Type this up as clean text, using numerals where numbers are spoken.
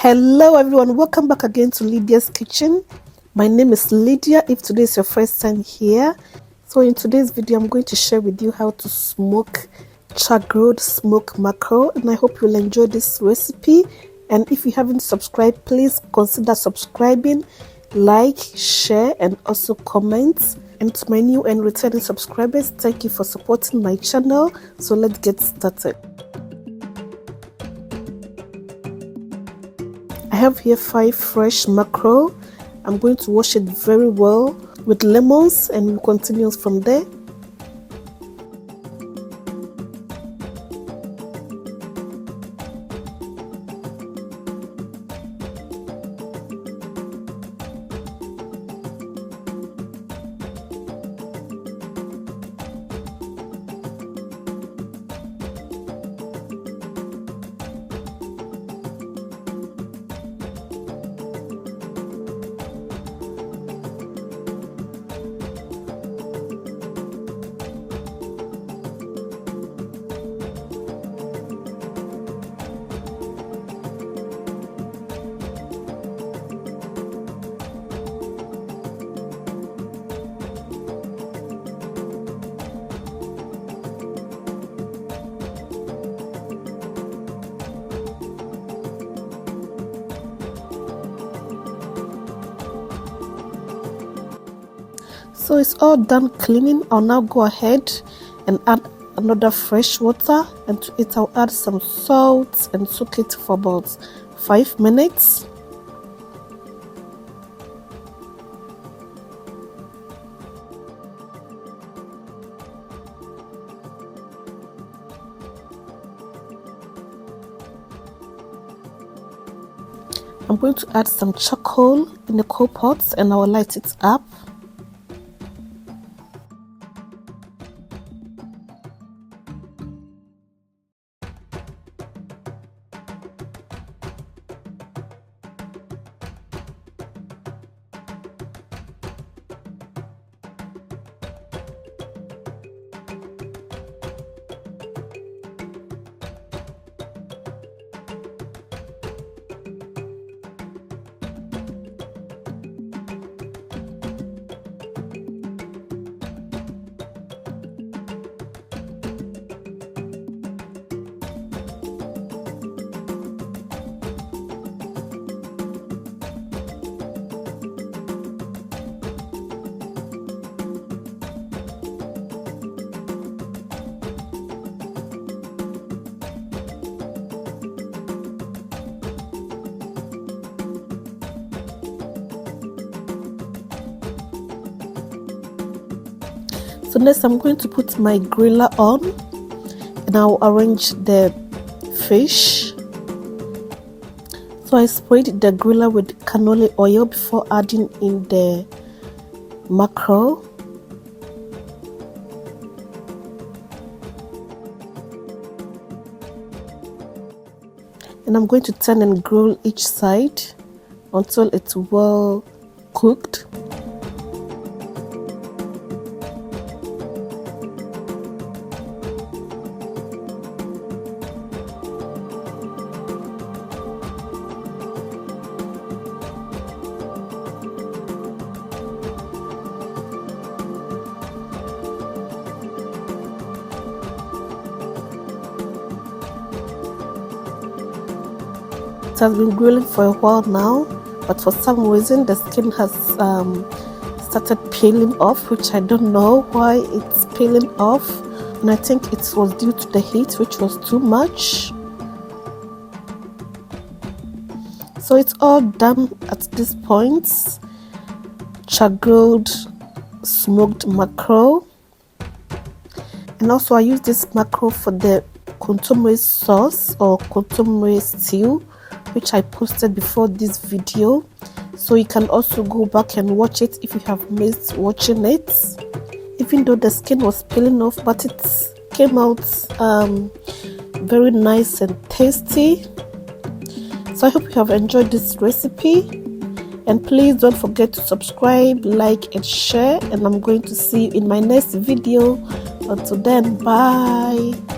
Hello everyone, welcome back again to Lydia's kitchen. My name is Lydia if today is your first time here. So in today's video I'm going to share with you how to smoke char-grilled smoked mackerel, and I hope you'll enjoy this recipe. And if you haven't subscribed, please consider subscribing, like, share and also comment. And to my new and returning subscribers, thank you for supporting my channel. So let's get started. I have here 5 fresh mackerel. I'm going to wash it very well with lemons and we'll continue from there. So it's all done cleaning. I'll now go ahead and add another fresh water, and to it I'll add some salt and soak it for about 5 minutes. I'm going to add some charcoal in the coal pot and I will light it up. So next I'm going to put my griller on and I'll arrange the fish. So I sprayed the griller with canola oil before adding in the mackerel. And I'm going to turn and grill each side until it's well cooked. It has been grilling for a while now, but for some reason the skin has started peeling off, which I don't know why it's peeling off, and I think it was due to the heat, which was too much. So it's all done at this point. Char-grilled smoked mackerel, and also I use this mackerel for the consomme sauce or consomme stew, which I posted before this video, so you can also go back and watch it if you have missed watching it. Even though the skin was peeling off, but it came out very nice and tasty. So I hope you have enjoyed this recipe, and please don't forget to subscribe, like and share, and I'm going to see you in my next video. Until then, bye.